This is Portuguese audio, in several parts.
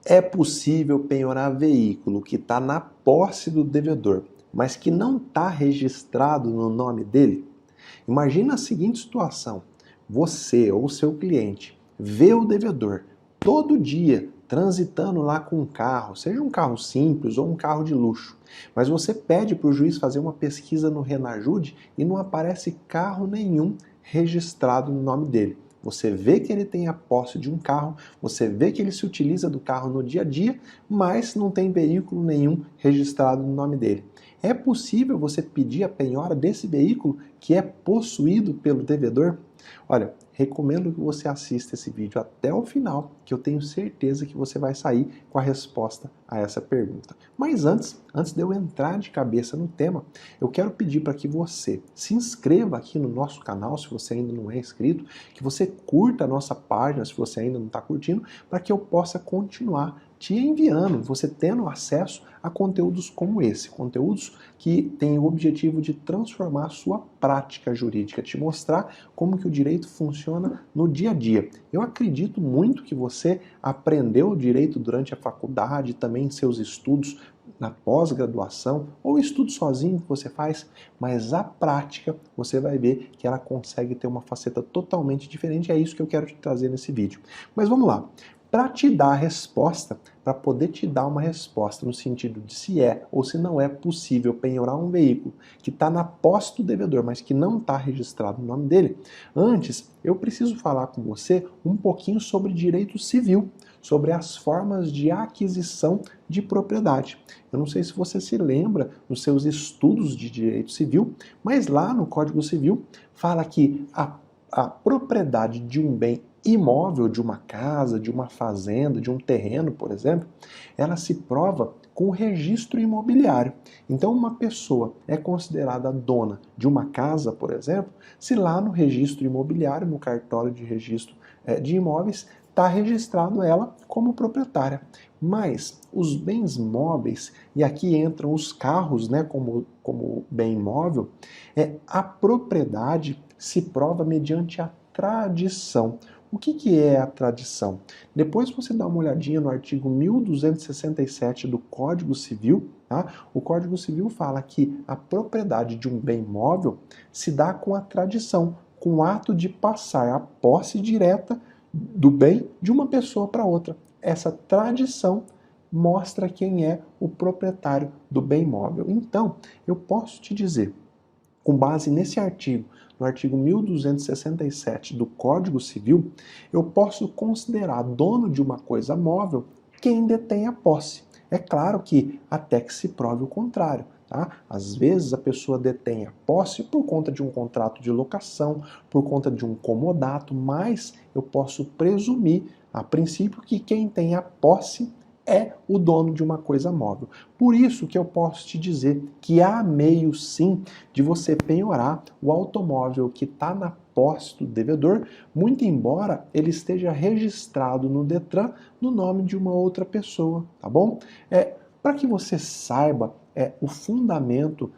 É possível penhorar veículo que está na posse do devedor, mas que não está registrado no nome dele? Imagina a seguinte situação: você ou seu cliente vê o devedor todo dia transitando lá com um carro, seja um carro simples ou um carro de luxo, mas você pede para o juiz fazer uma pesquisa no Renajude e não aparece carro nenhum registrado no nome dele. Você vê que ele tem a posse de um carro, você vê que ele se utiliza do carro no dia a dia, mas não tem veículo nenhum registrado no nome dele. É possível você pedir a penhora desse veículo que é possuído pelo devedor? Olha, recomendo que você assista esse vídeo até o final, que eu tenho certeza que você vai sair com a resposta a essa pergunta. Mas antes de eu entrar de cabeça no tema, eu quero pedir para que você se inscreva aqui no nosso canal, se você ainda não é inscrito, que você curta a nossa página, se você ainda não está curtindo, para que eu possa continuar te enviando, você tendo acesso a conteúdos como esse, conteúdos que têm o objetivo de transformar a sua prática jurídica, te mostrar como que o direito funciona no dia a dia. Eu acredito muito que você aprendeu o direito durante a faculdade, também em seus estudos na pós-graduação, ou estudo sozinho que você faz, mas a prática você vai ver que ela consegue ter uma faceta totalmente diferente, é isso que eu quero te trazer nesse vídeo. Mas vamos lá. Para te dar a resposta, para poder te dar uma resposta no sentido de se é ou se não é possível penhorar um veículo que está na posse do devedor, mas que não está registrado no nome dele, antes eu preciso falar com você um pouquinho sobre direito civil, sobre as formas de aquisição de propriedade. Eu não sei se você se lembra nos seus estudos de direito civil, mas lá no Código Civil fala que a propriedade de um bem imóvel, de uma casa, de uma fazenda, de um terreno, por exemplo, ela se prova com o registro imobiliário. Então, uma pessoa é considerada dona de uma casa, por exemplo, se lá no registro imobiliário, no cartório de registro de imóveis, está registrado ela como proprietária. Mas os bens móveis, e aqui entram os carros, né, como bem imóvel, a propriedade se prova mediante a tradição. O que é a tradição? Depois você dá uma olhadinha no artigo 1267 do Código Civil, tá? O Código Civil fala que a propriedade de um bem móvel se dá com a tradição, com o ato de passar a posse direta do bem de uma pessoa para outra. Essa tradição mostra quem é o proprietário do bem móvel. Então, eu posso te dizer, com base nesse artigo, no artigo 1267 do Código Civil, eu posso considerar dono de uma coisa móvel quem detém a posse. É claro que até que se prove o contrário. Tá? Às vezes a pessoa detém a posse por conta de um contrato de locação, por conta de um comodato, mas eu posso presumir, a princípio, que quem tem a posse é o dono de uma coisa móvel. Por isso que eu posso te dizer que há meio sim de você penhorar o automóvel que está na posse do devedor, muito embora ele esteja registrado no Detran no nome de uma outra pessoa, tá bom? Para que você saiba o fundamento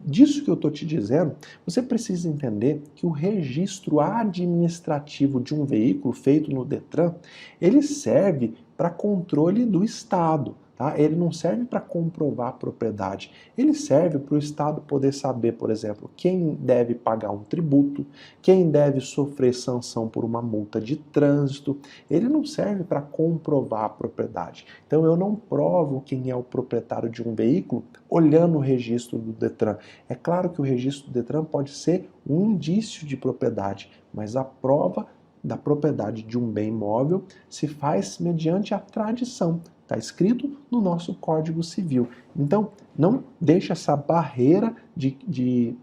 disso que eu estou te dizendo, você precisa entender que o registro administrativo de um veículo feito no Detran, ele serve para controle do Estado. Tá? Ele não serve para comprovar a propriedade, ele serve para o Estado poder saber, por exemplo, quem deve pagar um tributo, quem deve sofrer sanção por uma multa de trânsito. Ele não serve para comprovar a propriedade. Então eu não provo quem é o proprietário de um veículo olhando o registro do Detran. É claro que o registro do Detran pode ser um indício de propriedade, mas a prova da propriedade de um bem imóvel se faz mediante a tradição. Está escrito no nosso Código Civil. Então, não deixe essa barreira de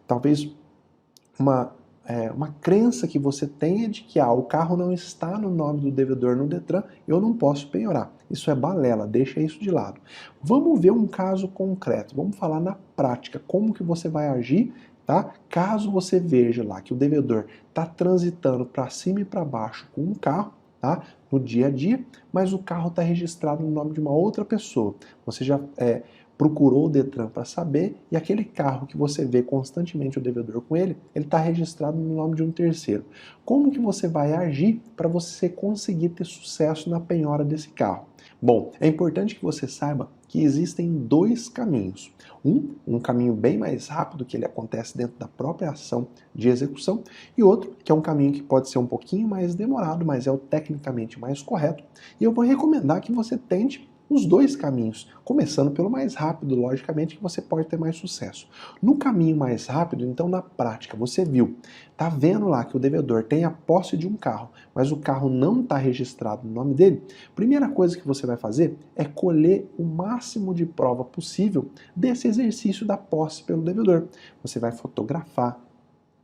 talvez uma crença que você tenha de que o carro não está no nome do devedor no Detran, eu não posso penhorar. Isso é balela, deixa isso de lado. Vamos ver um caso concreto, vamos falar na prática, como que você vai agir, tá? Caso você veja lá que o devedor está transitando para cima e para baixo com um carro, tá? No dia a dia, mas o carro está registrado no nome de uma outra pessoa. Você já procurou o Detran para saber e aquele carro que você vê constantemente o devedor com ele está registrado no nome de um terceiro. Como que você vai agir para você conseguir ter sucesso na penhora desse carro? Bom, é importante que você saiba que existem dois caminhos. Um caminho bem mais rápido, que ele acontece dentro da própria ação de execução, e outro, que é um caminho que pode ser um pouquinho mais demorado, mas é o tecnicamente mais correto. E eu vou recomendar que você tente os dois caminhos, começando pelo mais rápido, logicamente, que você pode ter mais sucesso. No caminho mais rápido, então na prática, você viu, tá vendo lá que o devedor tem a posse de um carro, mas o carro não está registrado no nome dele, primeira coisa que você vai fazer é colher o máximo de prova possível desse exercício da posse pelo devedor. Você vai fotografar,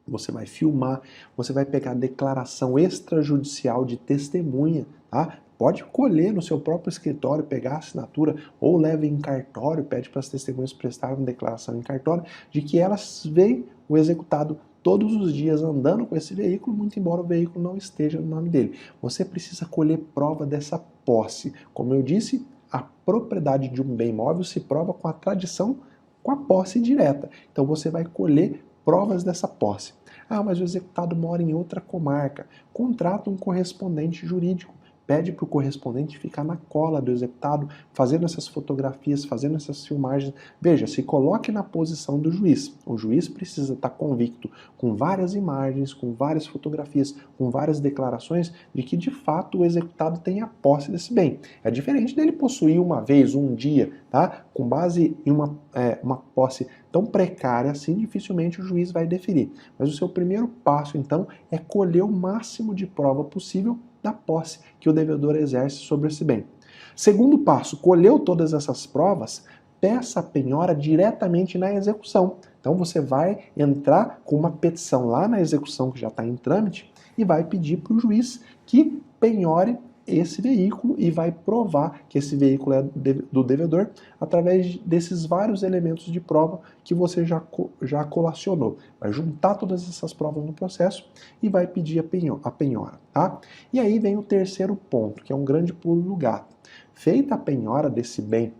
você vai filmar, você vai pegar declaração extrajudicial de testemunha, tá? Pode colher no seu próprio escritório, pegar a assinatura, ou leve em cartório, pede para as testemunhas prestarem uma declaração em cartório, de que elas veem o executado todos os dias andando com esse veículo, muito embora o veículo não esteja no nome dele. Você precisa colher prova dessa posse. Como eu disse, a propriedade de um bem móvel se prova com a tradição, com a posse direta. Então você vai colher provas dessa posse. Ah, mas o executado mora em outra comarca. Contrata um correspondente jurídico. Pede para o correspondente ficar na cola do executado, fazendo essas fotografias, fazendo essas filmagens. Veja, se coloque na posição do juiz. O juiz precisa estar convicto com várias imagens, com várias fotografias, com várias declarações de que de fato o executado tem a posse desse bem. É diferente dele possuir uma vez, um dia, tá? Com base em uma posse tão precária assim, dificilmente o juiz vai deferir. Mas o seu primeiro passo, então, é colher o máximo de prova possível da posse que o devedor exerce sobre esse bem. Segundo passo, colheu todas essas provas, peça a penhora diretamente na execução. Então você vai entrar com uma petição lá na execução que já está em trâmite e vai pedir para o juiz que penhore esse veículo e vai provar que esse veículo é do devedor através desses vários elementos de prova que você já colacionou. Vai juntar todas essas provas no processo e vai pedir a penhora, tá? E aí vem o terceiro ponto, que é um grande pulo do gato. Feita a penhora desse bem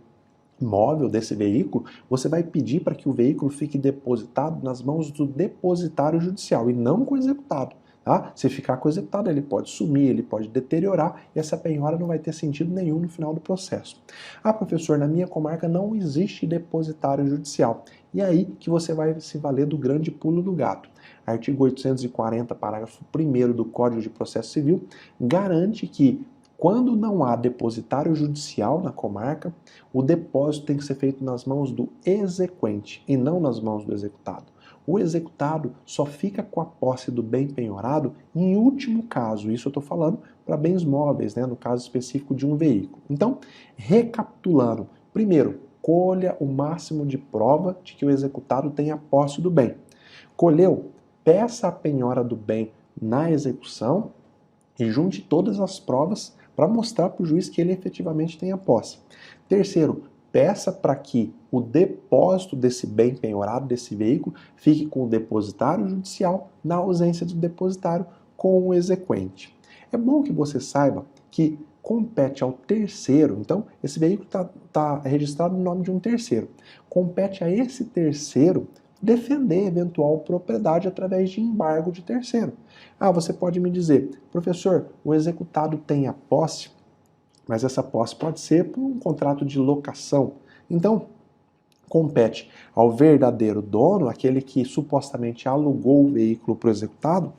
móvel, desse veículo, você vai pedir para que o veículo fique depositado nas mãos do depositário judicial e não com o executado. Tá? Se ficar com o executado, ele pode sumir, ele pode deteriorar e essa penhora não vai ter sentido nenhum no final do processo. Ah, professor, na minha comarca não existe depositário judicial. E aí que você vai se valer do grande pulo do gato. Artigo 840, parágrafo 1º do Código de Processo Civil, garante que quando não há depositário judicial na comarca, o depósito tem que ser feito nas mãos do exequente e não nas mãos do executado. O executado só fica com a posse do bem penhorado em último caso. Isso eu estou falando para bens móveis, né, no caso específico de um veículo. Então, recapitulando, primeiro, colha o máximo de prova de que o executado tem a posse do bem. Colheu, peça a penhora do bem na execução e junte todas as provas para mostrar para o juiz que ele efetivamente tem a posse. Terceiro, peça para que o depósito desse bem penhorado, desse veículo, fique com o depositário judicial, na ausência do depositário, com o exequente. É bom que você saiba que compete ao terceiro, então esse veículo está registrado no nome de um terceiro, compete a esse terceiro defender eventual propriedade através de embargo de terceiro. Ah, você pode me dizer, professor, o executado tem a posse, mas essa posse pode ser por um contrato de locação. Então, compete ao verdadeiro dono, aquele que supostamente alugou o veículo para o executado,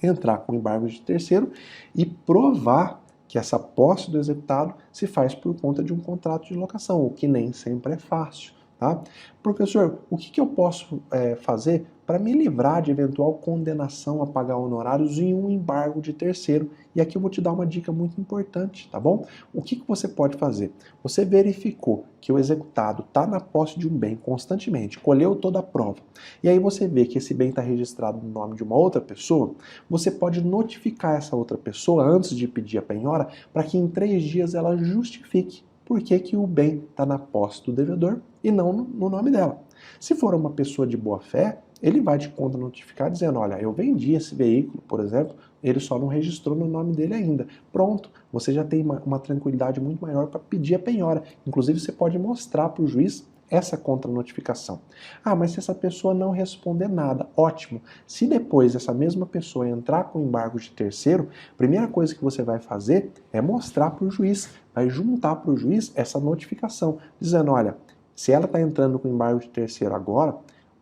entrar com embargo de terceiro e provar que essa posse do executado se faz por conta de um contrato de locação, o que nem sempre é fácil. Tá? Professor, o que eu posso fazer para me livrar de eventual condenação a pagar honorários em um embargo de terceiro? E aqui eu vou te dar uma dica muito importante, tá bom? O que você pode fazer? Você verificou que o executado está na posse de um bem constantemente, colheu toda a prova, e aí você vê que esse bem está registrado no nome de uma outra pessoa, você pode notificar essa outra pessoa antes de pedir a penhora para que em 3 dias ela justifique por que o bem está na posse do devedor e não no nome dela. Se for uma pessoa de boa fé, ele vai te contra-notificar dizendo, olha, eu vendi esse veículo, por exemplo, ele só não registrou no nome dele ainda. Pronto, você já tem uma tranquilidade muito maior para pedir a penhora. Inclusive, você pode mostrar para o juiz essa contranotificação. Ah, mas se essa pessoa não responder nada, ótimo. Se depois essa mesma pessoa entrar com embargo de terceiro, a primeira coisa que você vai fazer é mostrar para o juiz, vai juntar para o juiz essa notificação, dizendo, olha, se ela está entrando com embargo de terceiro agora,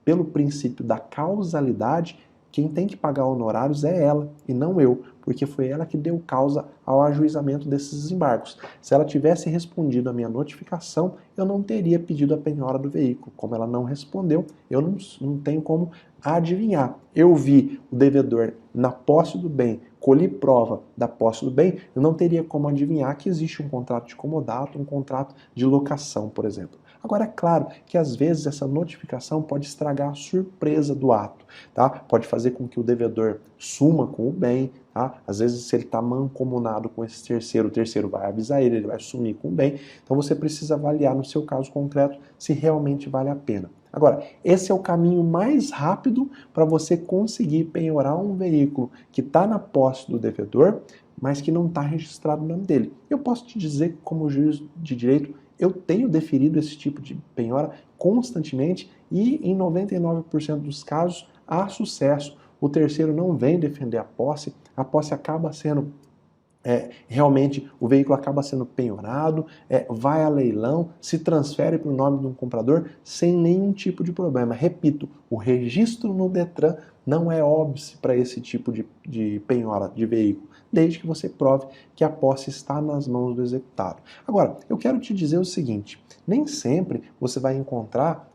pelo princípio da causalidade, quem tem que pagar honorários é ela e não eu, porque foi ela que deu causa ao ajuizamento desses embargos. Se ela tivesse respondido a minha notificação, eu não teria pedido a penhora do veículo. Como ela não respondeu, eu não tenho como adivinhar. Eu vi o devedor na posse do bem, colhi prova da posse do bem, eu não teria como adivinhar que existe um contrato de comodato, um contrato de locação, por exemplo. Agora, é claro que às vezes essa notificação pode estragar a surpresa do ato, tá? Pode fazer com que o devedor suma com o bem, tá? Às vezes, se ele está mancomunado com esse terceiro, o terceiro vai avisar ele vai sumir com o bem. Então, você precisa avaliar no seu caso concreto se realmente vale a pena. Agora, esse é o caminho mais rápido para você conseguir penhorar um veículo que está na posse do devedor, mas que não está registrado no nome dele. Eu posso te dizer que, como juiz de direito, eu tenho deferido esse tipo de penhora constantemente e em 99% dos casos há sucesso. O terceiro não vem defender a posse acaba sendo realmente o veículo acaba sendo penhorado, vai a leilão, se transfere para o nome de um comprador sem nenhum tipo de problema. Repito, o registro no Detran não é óbice para esse tipo de penhora de veículo, desde que você prove que a posse está nas mãos do executado. Agora, eu quero te dizer o seguinte, nem sempre você vai encontrar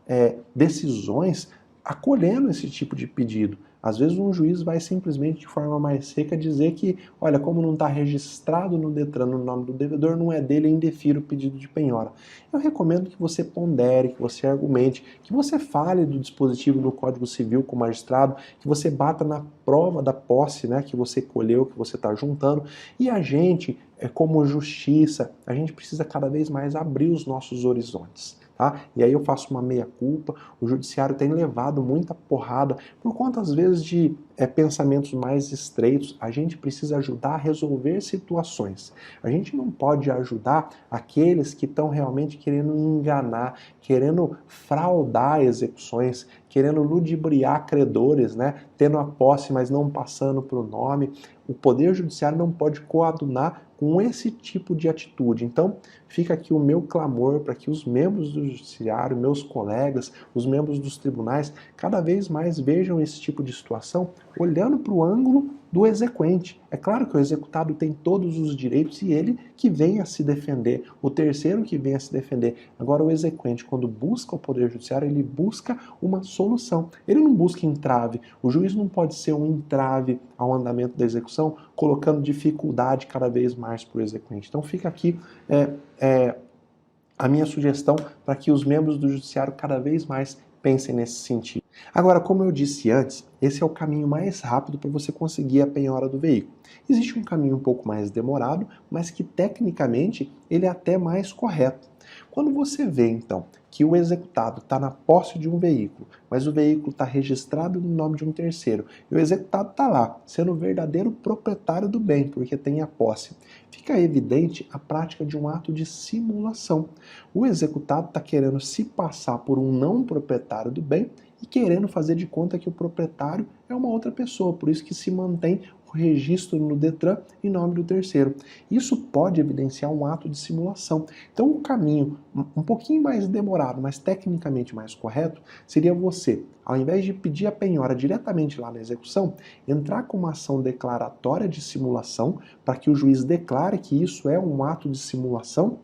decisões acolhendo esse tipo de pedido. Às vezes um juiz vai simplesmente de forma mais seca dizer que, olha, como não está registrado no Detran no nome do devedor, não é dele, indefiro o pedido de penhora. Eu recomendo que você pondere, que você argumente, que você fale do dispositivo do Código Civil com o magistrado, que você bata na prova da posse, né, que você colheu, que você está juntando, e a gente, como justiça, a gente precisa cada vez mais abrir os nossos horizontes. Tá? E aí eu faço uma meia-culpa, o judiciário tem levado muita porrada por conta, às vezes, de pensamentos mais estreitos. A gente precisa ajudar a resolver situações. A gente não pode ajudar aqueles que estão realmente querendo enganar, querendo fraudar execuções, querendo ludibriar credores, né? Tendo a posse, mas não passando para o nome. O Poder Judiciário não pode coadunar com esse tipo de atitude. Então, fica aqui o meu clamor para que os membros do Judiciário, meus colegas, os membros dos tribunais, cada vez mais vejam esse tipo de situação olhando para o ângulo do exequente. É claro que o executado tem todos os direitos e ele que vem a se defender, o terceiro que vem a se defender. Agora, o exequente, quando busca o Poder Judiciário, ele busca uma solução. Ele não busca entrave. O juiz não pode ser um entrave ao andamento da execução, colocando dificuldade cada vez mais para o exequente. Então, fica aqui a minha sugestão para que os membros do Judiciário cada vez mais pensem nesse sentido. Agora, como eu disse antes, esse é o caminho mais rápido para você conseguir a penhora do veículo. Existe um caminho um pouco mais demorado, mas que tecnicamente ele é até mais correto. Quando você vê, então, que o executado está na posse de um veículo, mas o veículo está registrado no nome de um terceiro, e o executado está lá, sendo o verdadeiro proprietário do bem, porque tem a posse, fica evidente a prática de um ato de simulação. O executado está querendo se passar por um não proprietário do bem e querendo fazer de conta que o proprietário é uma outra pessoa, por isso que se mantém o registro no Detran em nome do terceiro. Isso pode evidenciar um ato de simulação. Então, o caminho um pouquinho mais demorado, mas tecnicamente mais correto, seria você, ao invés de pedir a penhora diretamente lá na execução, entrar com uma ação declaratória de simulação para que o juiz declare que isso é um ato de simulação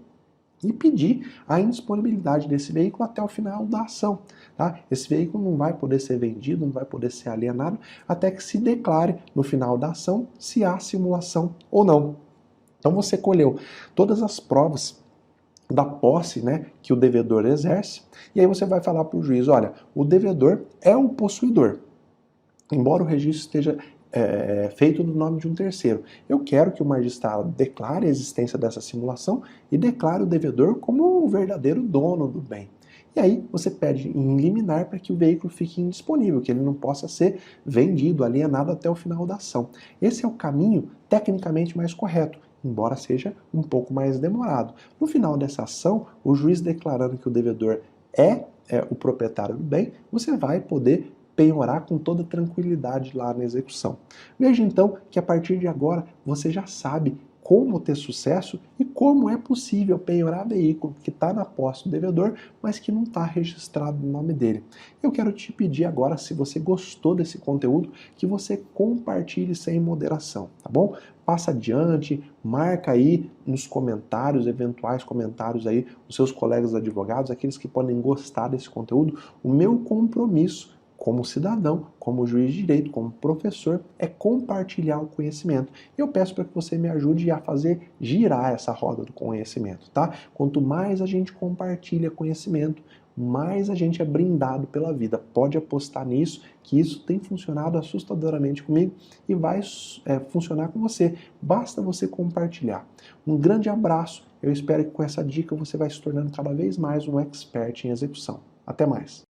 e pedir a indisponibilidade desse veículo até o final da ação. Tá? Esse veículo não vai poder ser vendido, não vai poder ser alienado, até que se declare no final da ação se há simulação ou não. Então você colheu todas as provas da posse, né, que o devedor exerce, e aí você vai falar para o juiz, olha, o devedor é o possuidor, embora o registro esteja feito no nome de um terceiro. Eu quero que o magistrado declare a existência dessa simulação e declare o devedor como o verdadeiro dono do bem. E aí você pede em liminar para que o veículo fique indisponível, que ele não possa ser vendido, alienado até o final da ação. Esse é o caminho tecnicamente mais correto, embora seja um pouco mais demorado. No final dessa ação, o juiz declarando que o devedor é o proprietário do bem, você vai poder penhorar com toda tranquilidade lá na execução. Veja então que a partir de agora você já sabe como ter sucesso e como é possível penhorar veículo que está na posse do devedor, mas que não está registrado no nome dele. Eu quero te pedir agora, se você gostou desse conteúdo, que você compartilhe sem moderação, tá bom? Passa adiante, marca aí nos comentários, eventuais comentários aí, os seus colegas advogados, aqueles que podem gostar desse conteúdo. O meu compromisso como cidadão, como juiz de direito, como professor, é compartilhar o conhecimento. Eu peço para que você me ajude a fazer girar essa roda do conhecimento, tá? Quanto mais a gente compartilha conhecimento, mais a gente é brindado pela vida. Pode apostar nisso, que isso tem funcionado assustadoramente comigo e vai funcionar com você. Basta você compartilhar. Um grande abraço. Eu espero que com essa dica você vai se tornando cada vez mais um expert em execução. Até mais.